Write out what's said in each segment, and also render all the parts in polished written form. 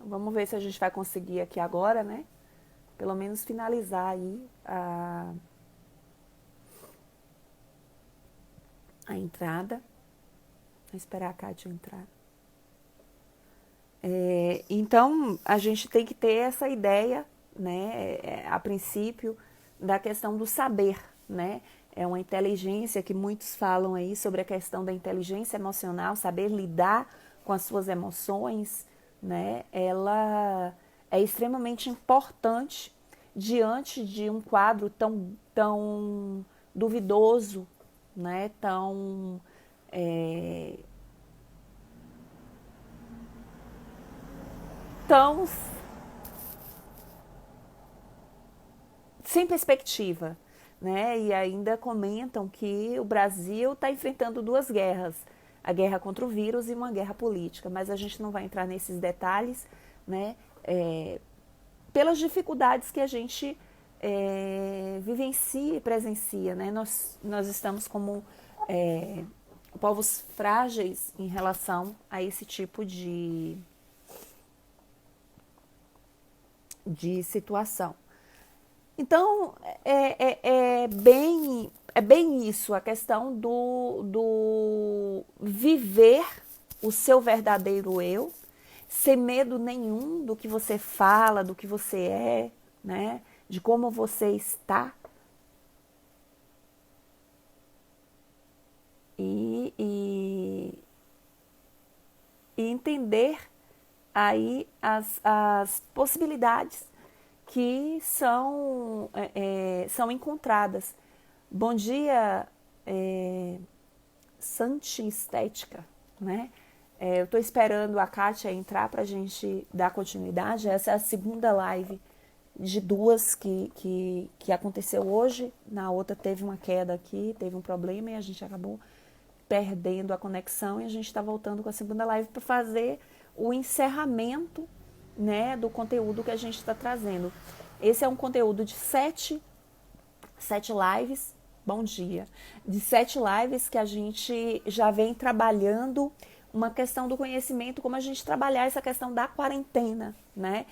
Vamos ver se a gente vai conseguir aqui agora, né? Pelo menos finalizar aí a entrada. Vou esperar a Kátia entrar. Então, a gente tem que ter essa ideia, né, a princípio, da questão do saber, né? É uma inteligência que muitos falam aí sobre a questão da inteligência emocional, saber lidar com as suas emoções, né? Ela é extremamente importante diante de um quadro tão duvidoso, né? É, tão sem perspectiva, né? E ainda comentam que o Brasil está enfrentando duas guerras, a guerra contra o vírus e uma guerra política, mas a gente não vai entrar nesses detalhes, né? Pelas dificuldades que a gente vivencia e presencia, né? Nós estamos como povos frágeis em relação a esse tipo de situação. Então, é bem isso, a questão do viver o seu verdadeiro eu, sem medo nenhum do que você fala, do que você é, né? De como você está. E entender aí as possibilidades que são encontradas. Bom dia, Santi Estética, né? Eu estou esperando a Kátia entrar para a gente dar continuidade. Essa é a segunda live de duas que aconteceu hoje. Na outra teve uma queda aqui, teve um problema e a gente acabou perdendo a conexão e a gente está voltando com a segunda live para fazer o encerramento, né, do conteúdo que a gente está trazendo. Esse é um conteúdo de sete lives, bom dia, de 7 lives que a gente já vem trabalhando uma questão do conhecimento, como a gente trabalhar essa questão da quarentena, né?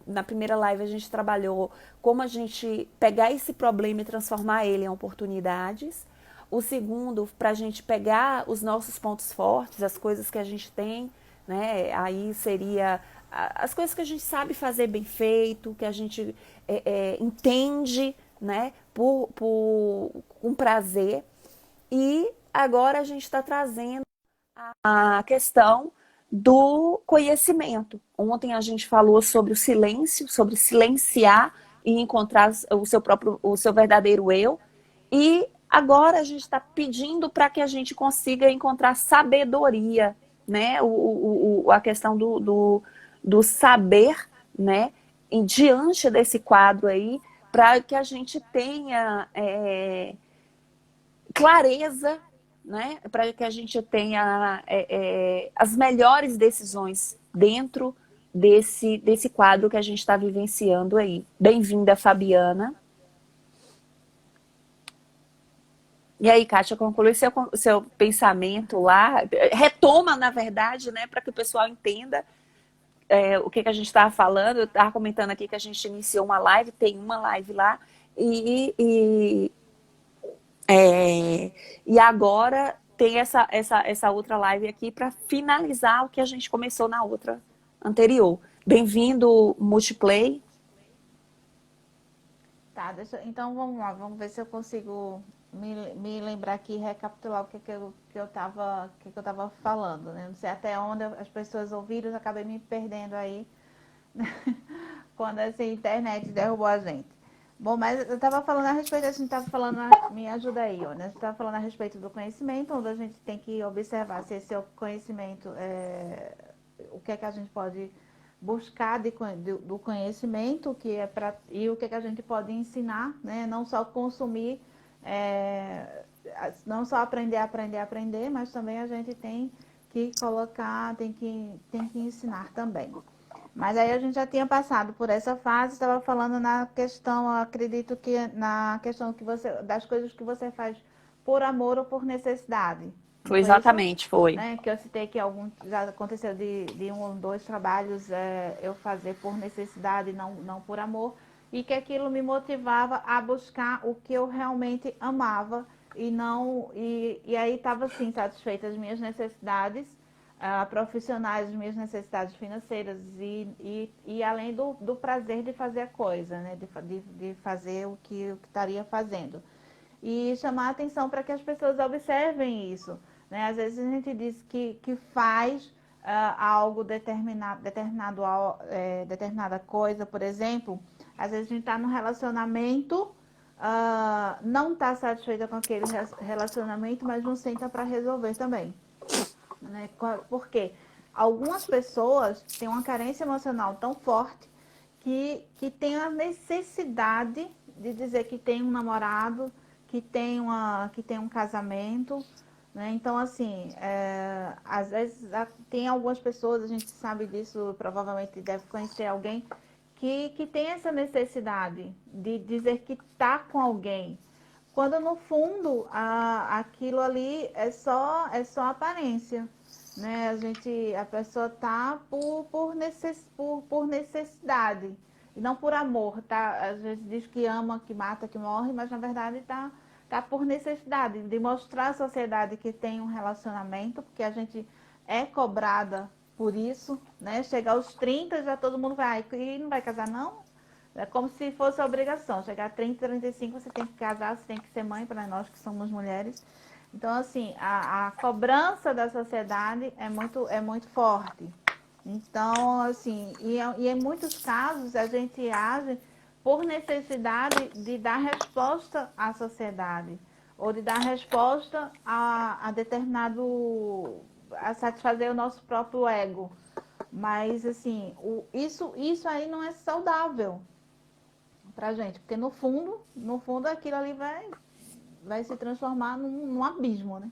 Na primeira live a gente trabalhou como a gente pegar esse problema e transformar ele em oportunidades. O segundo, para a gente pegar os nossos pontos fortes, as coisas que a gente tem, né? Aí seria as coisas que a gente sabe fazer bem feito, que a gente entende, né? Com prazer. E agora a gente está trazendo a questão do conhecimento. Ontem a gente falou sobre o silêncio, sobre silenciar e encontrar o seu verdadeiro eu. E agora a gente está pedindo para que a gente consiga encontrar sabedoria, né? A questão do saber, né? E diante desse quadro aí, para que a gente tenha clareza, né? Para que a gente tenha as melhores decisões dentro desse quadro que a gente está vivenciando aí. Bem-vinda, Fabiana. E aí, Kátia, conclui seu pensamento lá. Retoma, na verdade, né, para que o pessoal entenda o que a gente estava falando. Eu estava comentando aqui que a gente iniciou uma live, tem uma live lá, e agora tem essa outra live aqui para finalizar o que a gente começou na outra anterior. Bem-vindo, Multiplay. Tá, então vamos lá, vamos ver se eu consigo me lembrar aqui e recapitular o que eu tava falando, né? Não sei até onde as pessoas ouviram, eu acabei me perdendo aí quando essa internet derrubou a gente. Bom, mas eu estava falando a respeito, a gente estava falando, me ajuda aí, ó, né? A gente estava falando a respeito do conhecimento, onde a gente tem que observar se esse conhecimento, o que é que a gente pode buscar do conhecimento que é e o que é que a gente pode ensinar, né? Não só consumir, não só aprender, mas também a gente tem que colocar, tem que ensinar também. Mas aí a gente já tinha passado por essa fase, estava falando na questão, acredito que na questão das coisas que você faz por amor ou por necessidade, Não Foi foi isso? exatamente, foi. Né? Que eu citei que já aconteceu de um ou dois trabalhos eu fazer por necessidade, não por amor, e que aquilo me motivava a buscar o que eu realmente amava e não e aí estava assim satisfeita as minhas necessidades profissionais, as minhas necessidades financeiras e além do prazer de fazer a coisa, né? De fazer o que estaria fazendo. E chamar a atenção para que as pessoas observem isso. Né? Às vezes a gente diz que faz algo determinada coisa, por exemplo, às vezes a gente está num relacionamento, não está satisfeita com aquele relacionamento, mas não senta para resolver também. Né? Porque algumas pessoas têm uma carência emocional tão forte que tem a necessidade de dizer que tem um namorado, que tem um casamento, né? Então, assim, às vezes tem algumas pessoas, a gente sabe disso, provavelmente deve conhecer alguém, que tem essa necessidade de dizer que está com alguém, quando no fundo aquilo ali é só aparência, né? A pessoa tá por necessidade e não por amor, tá? Às vezes diz que ama, que mata, que morre, mas na verdade tá por necessidade de mostrar à sociedade que tem um relacionamento, porque a gente é cobrada por isso, né? Chegar aos 30 já todo mundo vai, e não vai casar não? É como se fosse a obrigação. Chegar a 30, 35, você tem que casar, você tem que ser mãe, para nós que somos mulheres. Então, assim, a cobrança da sociedade é muito forte. Então, assim, e em muitos casos a gente age por necessidade de dar resposta à sociedade, ou de dar resposta a determinado, a satisfazer o nosso próprio ego. Mas, assim, isso aí não é saudável pra gente, porque no fundo aquilo ali vai se transformar num abismo, né?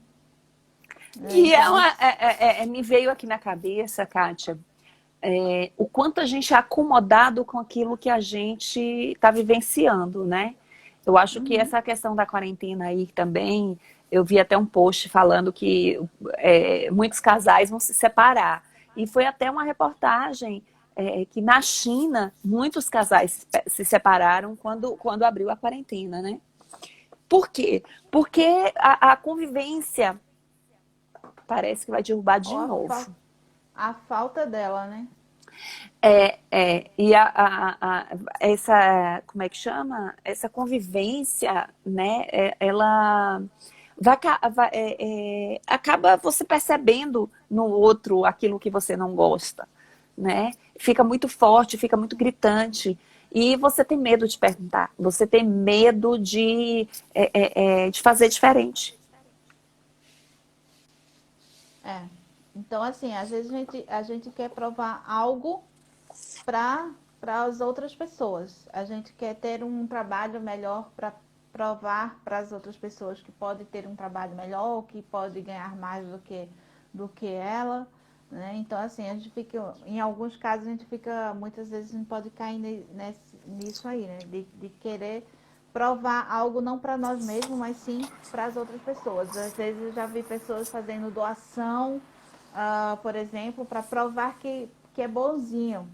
E Então, me veio aqui na cabeça, Kátia, o quanto a gente é acomodado com aquilo que a gente está vivenciando, né? Eu acho que essa questão da quarentena aí também, eu vi até um post falando que muitos casais vão se separar. E foi até uma reportagem que na China, muitos casais se separaram quando abriu a quarentena, né? Por quê? Porque a convivência parece que vai derrubar de ou novo. a falta dela, né? E essa, como é que chama? Essa convivência, né? Ela acaba você percebendo no outro aquilo que você não gosta, né? Fica muito forte, fica muito gritante. E você tem medo de perguntar, você tem medo de fazer diferente. É. Então, assim, às vezes a gente quer provar algo para as outras pessoas. A gente quer ter um trabalho melhor para provar para as outras pessoas que pode ter um trabalho melhor, que pode ganhar mais do que ela. Né? Então, assim, a gente fica, em alguns casos, muitas vezes a gente pode cair nisso aí, né? De querer provar algo não para nós mesmos, mas sim para as outras pessoas. Às vezes eu já vi pessoas fazendo doação, por exemplo, para provar que é bonzinho.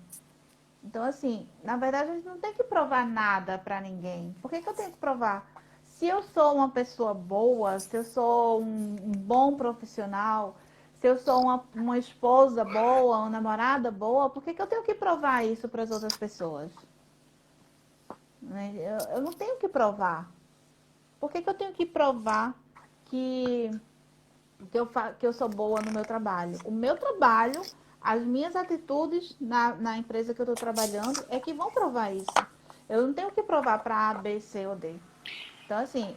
Então, assim, na verdade a gente não tem que provar nada para ninguém. Por que eu tenho que provar? Se eu sou uma pessoa boa, se eu sou um bom profissional, se eu sou uma esposa boa, uma namorada boa, por que eu tenho que provar isso para as outras pessoas? Né? Eu não tenho que provar. Por que eu tenho que provar que, que eu sou boa no meu trabalho? O meu trabalho, as minhas atitudes na empresa que eu estou trabalhando é que vão provar isso. Eu não tenho que provar para A, B, C ou D. Então, assim,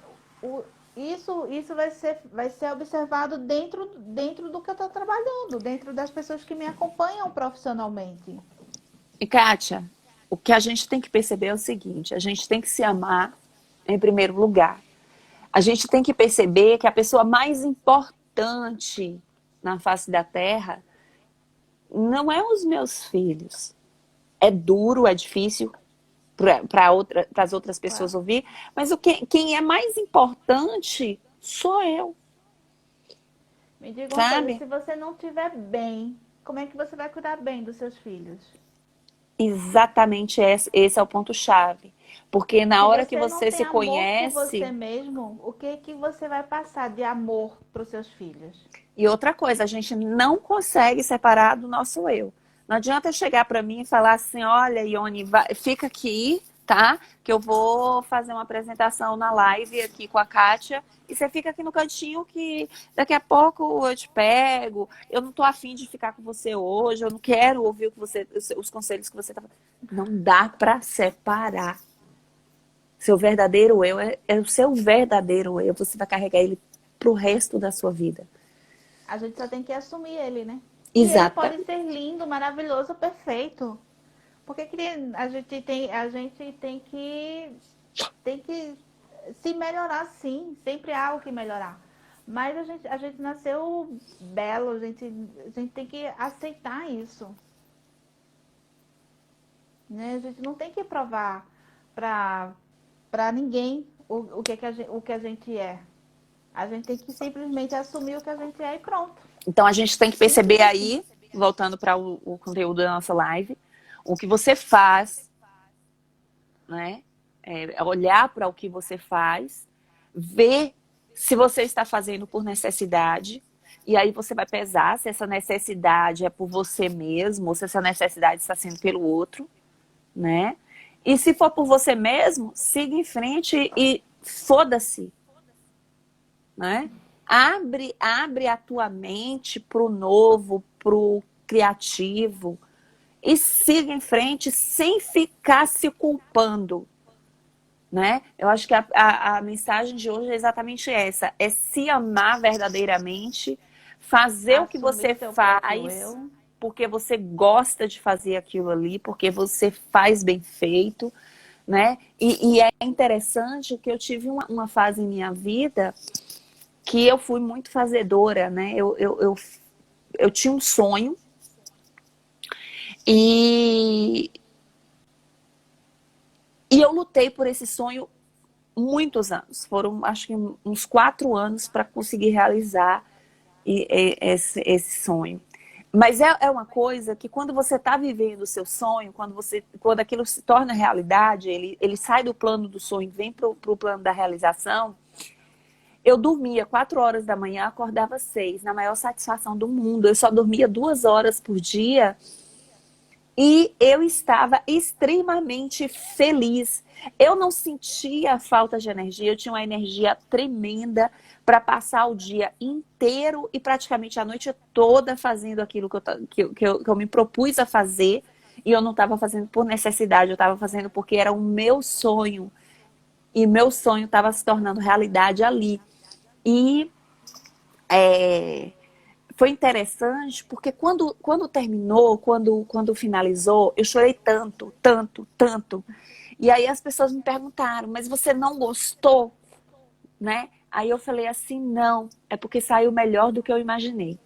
isso vai ser observado dentro do que eu estou trabalhando, dentro das pessoas que me acompanham profissionalmente. E, Kátia, o que a gente tem que perceber é o seguinte: a gente tem que se amar em primeiro lugar. A gente tem que perceber que a pessoa mais importante na face da Terra não é os meus filhos. É duro, é difícil para as outras pessoas Claro. ouvir, mas quem é mais importante sou eu. Me diga uma coisa, sabe? se você não estiver bem, como é que você vai cuidar bem dos seus filhos? Exatamente esse é o ponto-chave. Porque na Se hora que você não você tem se amor por você conhece. mesmo, o que que você vai passar de amor para os seus filhos? E outra coisa, a gente não consegue separar do nosso eu. Não adianta chegar para mim e falar assim: olha, Ione, fica aqui, tá? Que eu vou fazer uma apresentação na live aqui com a Kátia. E você fica aqui no cantinho que daqui a pouco eu te pego. Eu não tô afim de ficar com você hoje. Eu não quero ouvir o que você, os conselhos que você tá. Não dá para separar. Seu verdadeiro eu é o seu verdadeiro eu. Você vai carregar ele pro resto da sua vida. A gente só tem que assumir ele, né? E ele Exata. pode ser lindo, maravilhoso, perfeito. Porque que a gente tem que se melhorar, sim. Sempre há o que melhorar. Mas a gente nasceu belo, a gente tem que aceitar isso, né? A gente não tem que provar para ninguém o que a gente é. A gente tem que simplesmente assumir o que a gente é e pronto. Então a gente tem que Simples perceber assim. aí, voltando para o conteúdo da nossa live, o que você faz, né? Olhar para o que você faz, ver se você está fazendo por necessidade, e aí você vai pesar se essa necessidade é por você mesmo, ou se essa necessidade está sendo pelo outro, né? E se for por você mesmo, siga em frente e foda-se, né? Abre a tua mente pro novo, pro criativo e siga em frente sem ficar se culpando, né? Eu acho que a mensagem de hoje é exatamente essa, é se amar verdadeiramente, fazer o que Assumir você seu próprio faz eu. porque você gosta de fazer aquilo ali, porque você faz bem feito, né? E é interessante que eu tive uma fase em minha vida que eu fui muito fazedora, né? Eu tinha um sonho e, e eu lutei por esse sonho muitos anos. Foram, acho que, uns 4 anos para conseguir realizar esse sonho. Mas é uma coisa que quando você está vivendo o seu sonho, quando aquilo se torna realidade, ele sai do plano do sonho, vem para o plano da realização. Eu dormia 4 horas da manhã, acordava 6, na maior satisfação do mundo. Eu só dormia 2 horas por dia e eu estava extremamente feliz. Eu não sentia falta de energia, eu tinha uma energia tremenda para passar o dia inteiro e praticamente a noite toda fazendo aquilo que eu me propus a fazer. E eu não estava fazendo por necessidade, eu estava fazendo porque era o meu sonho. E meu sonho estava se tornando realidade ali. E é, foi interessante porque quando terminou, quando finalizou, eu chorei tanto, tanto, tanto. E aí as pessoas me perguntaram, mas você não gostou, né? Aí eu falei assim, não, é porque saiu melhor do que eu imaginei.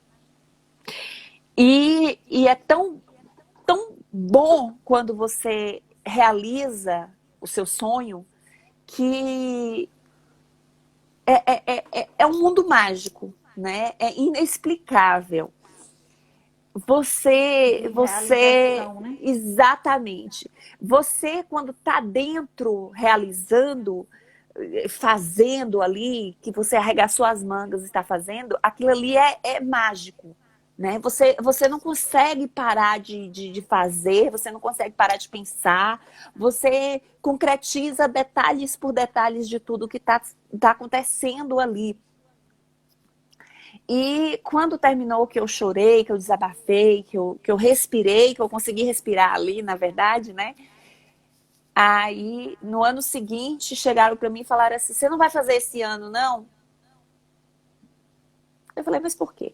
E é tão bom quando você realiza o seu sonho que é um mundo mágico, né? É inexplicável. De realização, né? Exatamente. Você, quando está dentro, realizando, fazendo ali, que você arregaçou as mangas e está fazendo, aquilo ali é mágico. Né? Você não consegue parar de fazer, você não consegue parar de pensar, você concretiza detalhes por detalhes de tudo que está acontecendo ali. E quando terminou que eu chorei, que eu desabafei, que eu respirei, que eu consegui respirar ali, na verdade, né? Aí, no ano seguinte, chegaram para mim e falaram assim, você não vai fazer esse ano, não? Eu falei, mas por quê?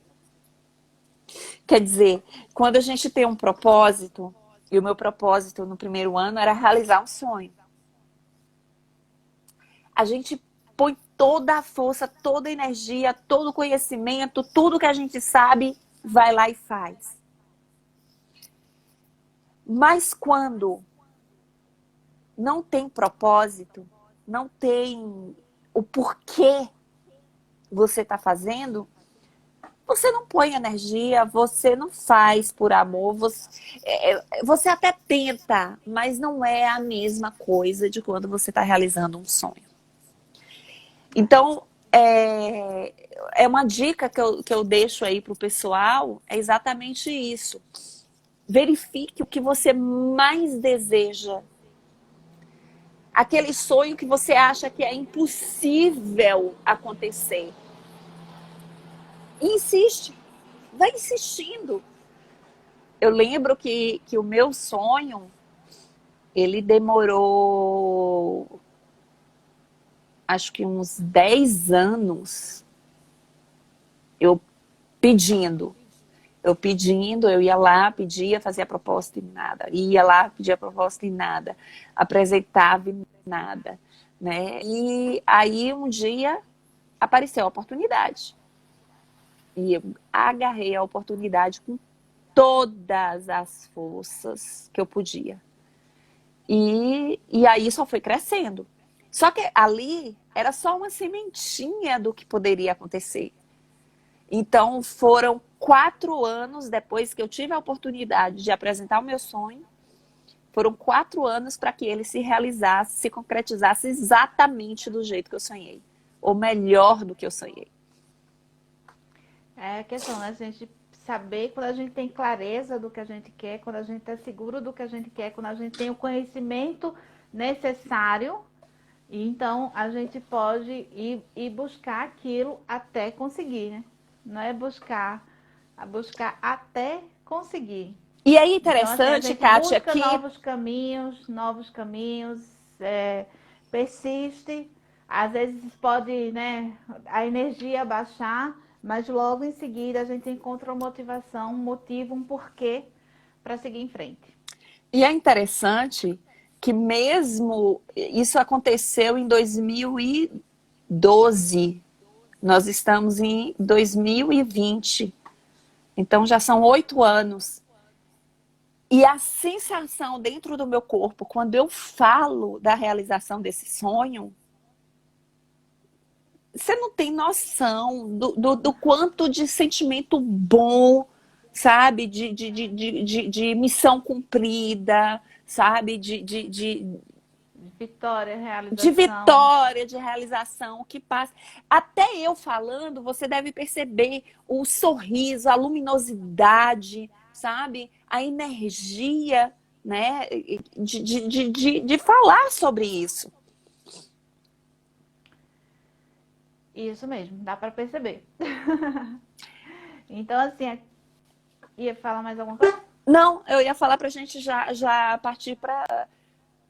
Quer dizer, quando a gente tem um propósito, e o meu propósito no primeiro ano era realizar um sonho. A gente põe toda a força, toda a energia, todo o conhecimento, tudo que a gente sabe, vai lá e faz. Mas quando não tem propósito, não tem o porquê você está fazendo, você não põe energia, você não faz por amor, você até tenta, mas não é a mesma coisa de quando você está realizando um sonho. Então, é uma dica que eu deixo aí para o pessoal, é exatamente isso. Verifique o que você mais deseja. Aquele sonho que você acha que é impossível acontecer. E insiste, vai insistindo. Eu lembro que o meu sonho, ele demorou, acho que uns 10 anos, eu pedindo. Eu ia lá, pedia, fazia a proposta e nada. Ia lá, pedia a proposta e nada. Apresentava e nada. Né? E aí um dia apareceu a oportunidade. E eu agarrei a oportunidade com todas as forças que eu podia. E aí só foi crescendo. Só que ali era só uma sementinha do que poderia acontecer. Então foram 4 anos depois que eu tive a oportunidade de apresentar o meu sonho. Foram 4 anos para que ele se realizasse, se concretizasse exatamente do jeito que eu sonhei. Ou melhor do que eu sonhei. É a questão, né? A gente saber quando a gente tem clareza do que a gente quer, quando a gente está seguro do que a gente quer, quando a gente tem o conhecimento necessário, e então a gente pode ir buscar aquilo até conseguir, né? Não é buscar, a buscar até conseguir. E é Então, assim, a interessante, gente Kátia, busca que novos caminhos, persiste. Às vezes pode, né, a energia baixar, mas logo em seguida a gente encontra uma motivação, um motivo, um porquê para seguir em frente. E é interessante que mesmo isso aconteceu em 2012, nós estamos em 2020, então já são 8 anos. E a sensação dentro do meu corpo, quando eu falo da realização desse sonho, você não tem noção do quanto de sentimento bom, sabe? De missão cumprida, sabe? Vitória, De realização. vitória, de realização, o que passa. Até eu falando, você deve perceber o sorriso, a luminosidade, sabe? A energia, né? De falar sobre isso. Isso mesmo, dá para perceber. Então, assim, ia falar mais alguma coisa? Não, eu ia falar para a gente já partir para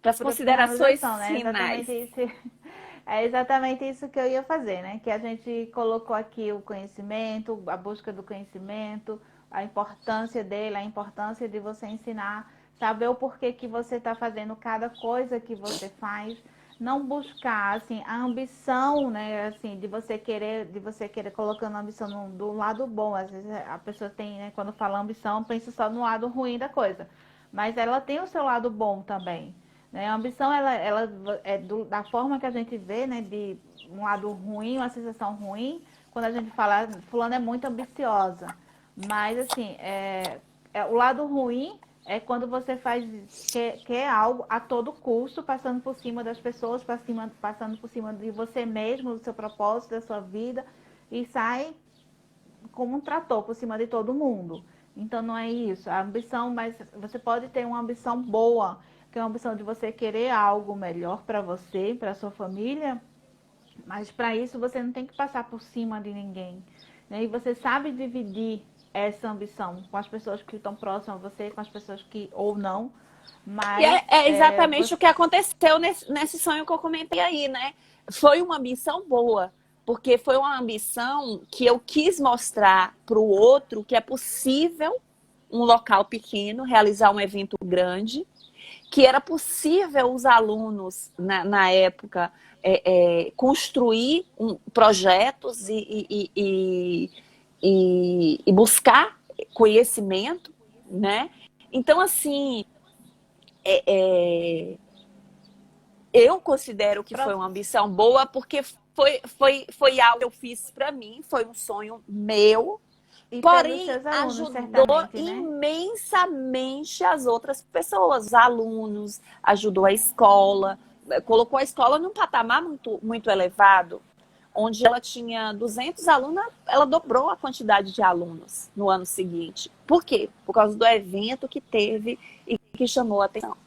as Por considerações finalização, né? finais. É exatamente isso que eu ia fazer, né? Que a gente colocou aqui o conhecimento, a busca do conhecimento, a importância dele, a importância de você ensinar, saber o porquê que você está fazendo cada coisa que você faz, não buscar assim a ambição, né? Assim de você querer colocando a ambição do lado bom. Às vezes a pessoa tem, né? Quando fala ambição, pensa só no lado ruim da coisa, mas ela tem o seu lado bom também. Né? A ambição, ela é da forma que a gente vê, né? De um lado ruim, uma sensação ruim, quando a gente fala, fulano é muito ambiciosa. Mas, assim, o lado ruim é quando você quer algo a todo custo, passando por cima das pessoas, passando por cima de você mesmo, do seu propósito, da sua vida, e sai como um trator por cima de todo mundo. Então não é isso. A ambição, mas você pode ter uma ambição boa, que é uma ambição de você querer algo melhor para você, para sua família, mas para isso você não tem que passar por cima de ninguém. Né? E você sabe dividir essa ambição com as pessoas que estão próximas a você, com as pessoas que ou não, E mas é exatamente você... o que aconteceu nesse sonho que eu comentei aí, né? Foi uma ambição boa, porque foi uma ambição que eu quis mostrar para o outro que é possível um local pequeno realizar um evento grande, que era possível os alunos, na época, construir projetos e buscar conhecimento, né? Então, assim, eu considero que foi uma ambição boa porque foi algo que eu fiz para mim, foi um sonho meu, E pelos Porém, seus alunos, ajudou certamente, né? imensamente as outras pessoas, os alunos, ajudou a escola, colocou a escola num patamar muito elevado, onde ela tinha 200 alunos, ela dobrou a quantidade de alunos no ano seguinte. Por quê? Por causa do evento que teve e que chamou a atenção.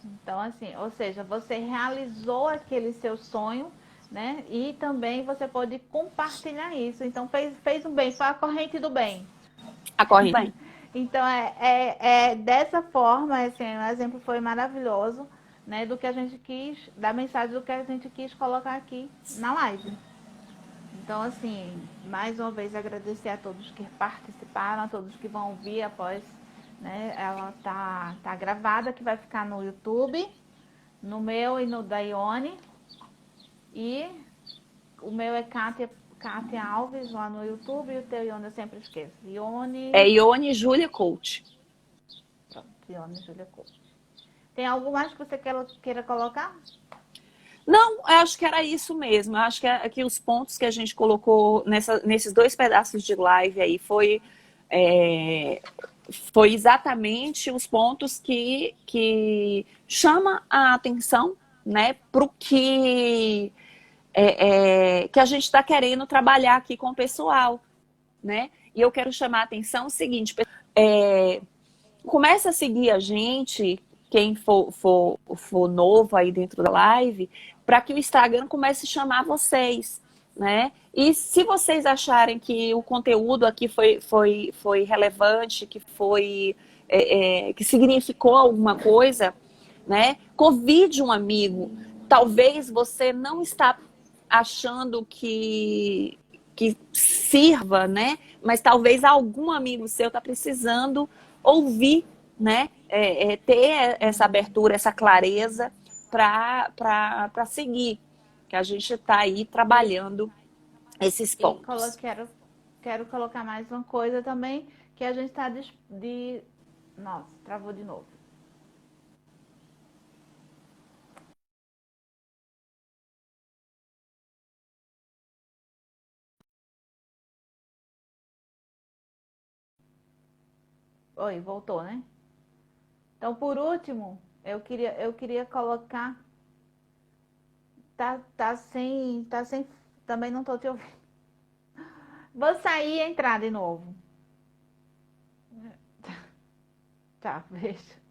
Então, assim, ou seja, você realizou aquele seu sonho, né? E também você pode compartilhar isso. Então, fez um bem, foi a corrente do bem. A corrente bem. Então, é dessa forma, assim, o exemplo foi maravilhoso, né? Do que a gente quis, da mensagem do que a gente quis colocar aqui na live. Então, assim, mais uma vez agradecer a todos que participaram, a todos que vão ouvir após, né? Ela tá gravada, que vai ficar no YouTube, no meu e no da Ione. E o meu é Kátia Alves lá no YouTube e o teu, Ione, eu sempre esqueço. É Ione. Ione Júlia Coach. Pronto, Ione Júlia Couto. Tem algo mais que você queira colocar? Não, eu acho que era isso mesmo. Eu acho que os pontos que a gente colocou nesses dois pedaços de live aí foi exatamente os pontos chama a atenção, né, para o que a gente está querendo trabalhar aqui com o pessoal, né? E eu quero chamar a atenção o seguinte, começa a seguir a gente, quem for novo aí dentro da live, para que o Instagram comece a chamar vocês, né? E se vocês acharem que o conteúdo aqui foi relevante, que significou alguma coisa, né? Convide um amigo. Talvez você não está achando que sirva, né? Mas talvez algum amigo seu está precisando ouvir, né? Ter essa abertura, essa clareza para seguir, que a gente está aí trabalhando esses E pontos. quero colocar mais uma coisa também, que a gente está de... Nossa, travou de novo. Oi, voltou, né? Então, por último, eu queria colocar... Tá sem... Também não tô te ouvindo. Vou sair e entrar de novo. Tá, beijo.